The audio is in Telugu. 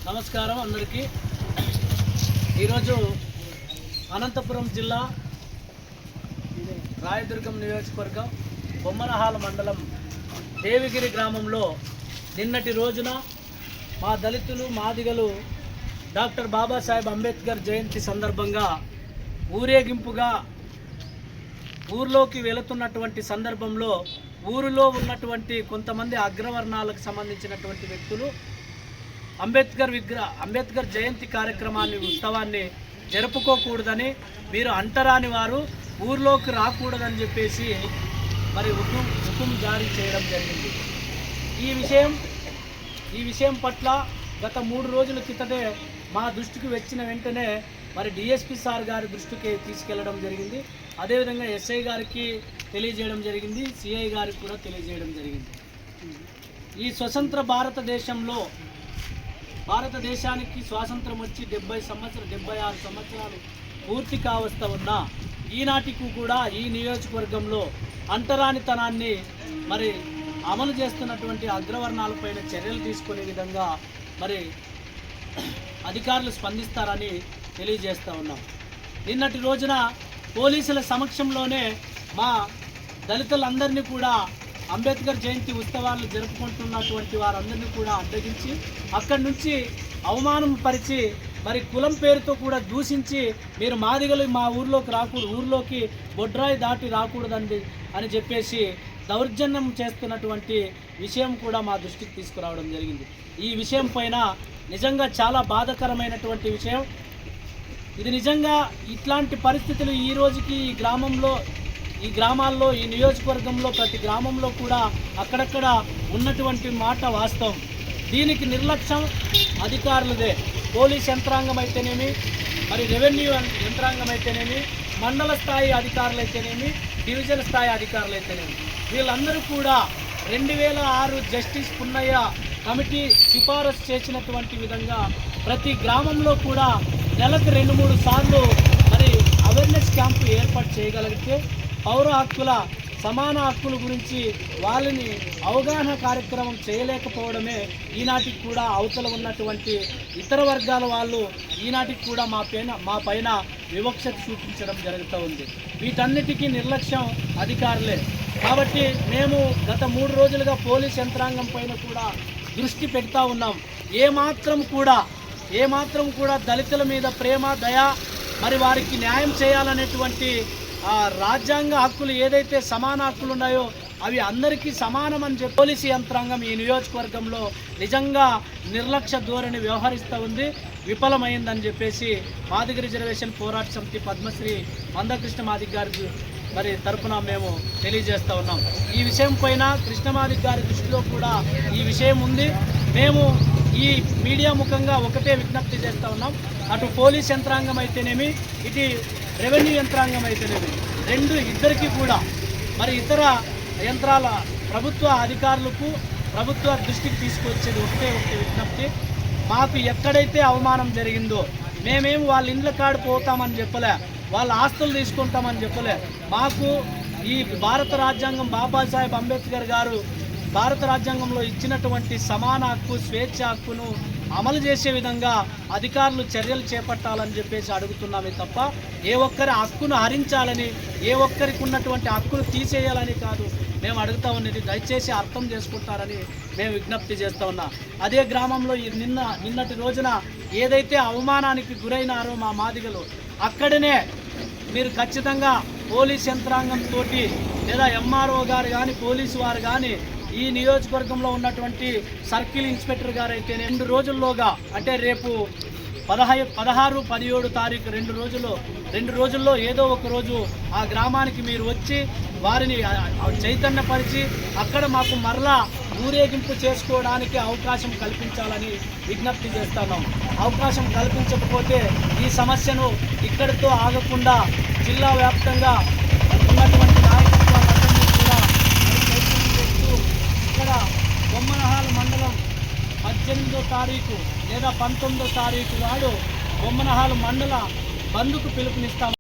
నమస్కారం అందరికీ. ఈరోజు అనంతపురం జిల్లా రాయదుర్గం నియోజకవర్గం బొమ్మనహాల మండలం దేవిగిరి గ్రామంలో నిన్నటి రోజున మా దళితులు మాదిగలు డాక్టర్ బాబాసాహెబ్ అంబేద్కర్ జయంతి సందర్భంగా ఊరేగింపుగా ఊర్లోకి వెళుతున్నటువంటి సందర్భంలో ఊరిలో ఉన్నటువంటి కొంతమంది అగ్రవర్ణాలకు సంబంధించినటువంటి వ్యక్తులు అంబేద్కర్ జయంతి కార్యక్రమాన్ని ఉత్సవాన్ని జరుపుకోకూడదని, మీరు అంటరాని వారు ఊర్లోకి రాకూడదని చెప్పేసి మరి హుకుం జారీ చేయడం జరిగింది. ఈ విషయం పట్ల గత 3 రోజుల క్రితమే మా దృష్టికి వచ్చిన వెంటనే మరి డిఎస్పి సార్ గారి దృష్టికి తీసుకెళ్లడం జరిగింది. అదేవిధంగా ఎస్ఐ గారికి తెలియజేయడం జరిగింది, సిఐ గారికి కూడా తెలియజేయడం జరిగింది. ఈ స్వతంత్ర భారతదేశానికి స్వాతంత్రం వచ్చి 76 సంవత్సరాలు పూర్తి కావస్తా ఉన్న ఈనాటికి కూడా ఈ నియోజకవర్గంలో అంటరానితనాన్ని మరి అమలు చేస్తున్నటువంటి అగ్రవర్ణాలపైన చర్యలు తీసుకునే విధంగా మరి అధికారులు స్పందిస్తారని తెలియజేస్తూ ఉన్నాం. నిన్నటి రోజున పోలీసుల సమక్షంలోనే మా దళితులందరినీ కూడా అంబేద్కర్ జయంతి ఉత్సవాలు జరుపుకుంటున్నటువంటి వారందరినీ కూడా అడ్డగించి అక్కడి నుంచి అవమానం పరిచి మరి కులం పేరుతో కూడా దూషించి మీరు మాదిగలు మా ఊర్లోకి బొడ్రాయి దాటి రాకూడదండి అని చెప్పేసి దౌర్జన్యం చేస్తున్నటువంటి విషయం కూడా మా దృష్టికి తీసుకురావడం జరిగింది. ఈ విషయం పైన నిజంగా చాలా బాధాకరమైనటువంటి విషయం. ఇది నిజంగా ఇట్లాంటి పరిస్థితులు ఈ రోజుకి ఈ గ్రామాల్లో ఈ నియోజకవర్గంలో ప్రతి గ్రామంలో కూడా అక్కడక్కడ ఉన్నటువంటి మాట వాస్తవం. దీనికి నిర్లక్ష్యం అధికారులదే. పోలీస్ యంత్రాంగం అయితేనేమి, మరి రెవెన్యూ యంత్రాంగం అయితేనేమి, మండల స్థాయి అధికారులు అయితేనేమి, డివిజన్ స్థాయి అధికారులు అయితేనేమి, వీళ్ళందరూ కూడా 2006 జస్టిస్ పున్నయ్య కమిటీ సిఫారసు చేసినటువంటి విధంగా ప్రతి గ్రామంలో కూడా నెలకు 2-3 సార్లు మరి అవేర్నెస్ క్యాంపు ఏర్పాటు చేయగలిగితే పౌర హక్కుల సమాన హక్కుల గురించి వాళ్ళని అవగాహన కార్యక్రమం చేయలేకపోవడమే ఈనాటికి కూడా అవతల ఉన్నటువంటి ఇతర వర్గాల వాళ్ళు ఈనాటికి కూడా మా పైన వివక్షత చూపించడం జరుగుతూ ఉంది. వీటన్నిటికీ నిర్లక్ష్యం అధికారులే. కాబట్టి మేము గత 3 రోజులుగా పోలీస్ యంత్రాంగం పైన కూడా దృష్టి పెడతా ఉన్నాం. ఏమాత్రం కూడా దళితుల మీద ప్రేమ, దయ, మరి వారికి న్యాయం చేయాలనేటువంటి రాజ్యాంగ హక్కులు ఏదైతే సమాన హక్కులు ఉన్నాయో అవి అందరికీ సమానమని చెప్పి పోలీసు యంత్రాంగం ఈ నియోజకవర్గంలో నిజంగా నిర్లక్ష్య ధోరణి వ్యవహరిస్తూ ఉంది, విఫలమైందని చెప్పేసి మాదిగ రిజర్వేషన్ పోరాట సమితి పద్మశ్రీ మందకృష్ణ మాదిగ గారి మరి తరపున మేము తెలియజేస్తూ ఉన్నాం. ఈ విషయం పైన కృష్ణమాదిగ గారి దృష్టిలో కూడా ఈ విషయం ఉంది. మేము ఈ మీడియా ముఖంగా ఒకటే విజ్ఞప్తి చేస్తూ ఉన్నాం. అటు పోలీస్ యంత్రాంగం అయితేనేమి, ఇటు రెవెన్యూ యంత్రాంగం అయితేనేమి, ఇద్దరికీ కూడా మరి ఇతర యంత్రాల ప్రభుత్వ అధికారులకు ప్రభుత్వ దృష్టికి తీసుకొచ్చేది ఒకటే విజ్ఞప్తి. మాకు ఎక్కడైతే అవమానం జరిగిందో మేమేం వాళ్ళ ఇండ్ల కాడు పోతామని చెప్పలే, వాళ్ళ ఆస్తులు తీసుకుంటామని చెప్పలే. మాకు ఈ భారత రాజ్యాంగం బాబాసాహెబ్ అంబేద్కర్ గారు భారత రాజ్యాంగంలో ఇచ్చినటువంటి సమాన హక్కు, స్వేచ్ఛ హక్కును అమలు చేసే విధంగా అధికారులు చర్యలు చేపట్టాలని చెప్పేసి అడుగుతున్నామే తప్ప ఏ ఒక్కరి హక్కును హరించాలని, ఏ ఒక్కరికి ఉన్నటువంటి హక్కును తీసేయాలని కాదు మేము అడుగుతా ఉన్నది. దయచేసి అర్థం చేసుకుంటారని మేము విజ్ఞప్తి చేస్తూ ఉన్నాం. అదే గ్రామంలో నిన్నటి రోజున ఏదైతే అవమానానికి గురైనారో మా మాదిగలు, అక్కడనే మీరు ఖచ్చితంగా పోలీస్ యంత్రాంగంతో లేదా ఎంఆర్ఓ గారు కానీ పోలీసు వారు కానీ ఈ నియోజకవర్గంలో ఉన్నటువంటి సర్కిల్ ఇన్స్పెక్టర్ గారు అయితే 2 రోజుల్లోగా, అంటే రేపు 16, 17 తారీఖు 2 రోజుల్లో ఏదో ఒక రోజు ఆ గ్రామానికి మీరు వచ్చి వారిని చైతన్యపరిచి అక్కడ మాకు మరలా ఊరేగింపు చేసుకోవడానికి అవకాశం కల్పించాలని విజ్ఞప్తి చేస్తున్నాం. అవకాశం కల్పించకపోతే ఈ సమస్యను ఇక్కడితో ఆగకుండా జిల్లా వ్యాప్తంగా ఉన్నటువంటి నాయకత్వాన్ని కూడా ఇక్కడ బొమ్మనహాల్ మండలం 18వ తారీఖు లేదా 19వ తారీఖు నాడు బొమ్మనహాల్ మండల బంద్కు పిలుపునిస్తాం.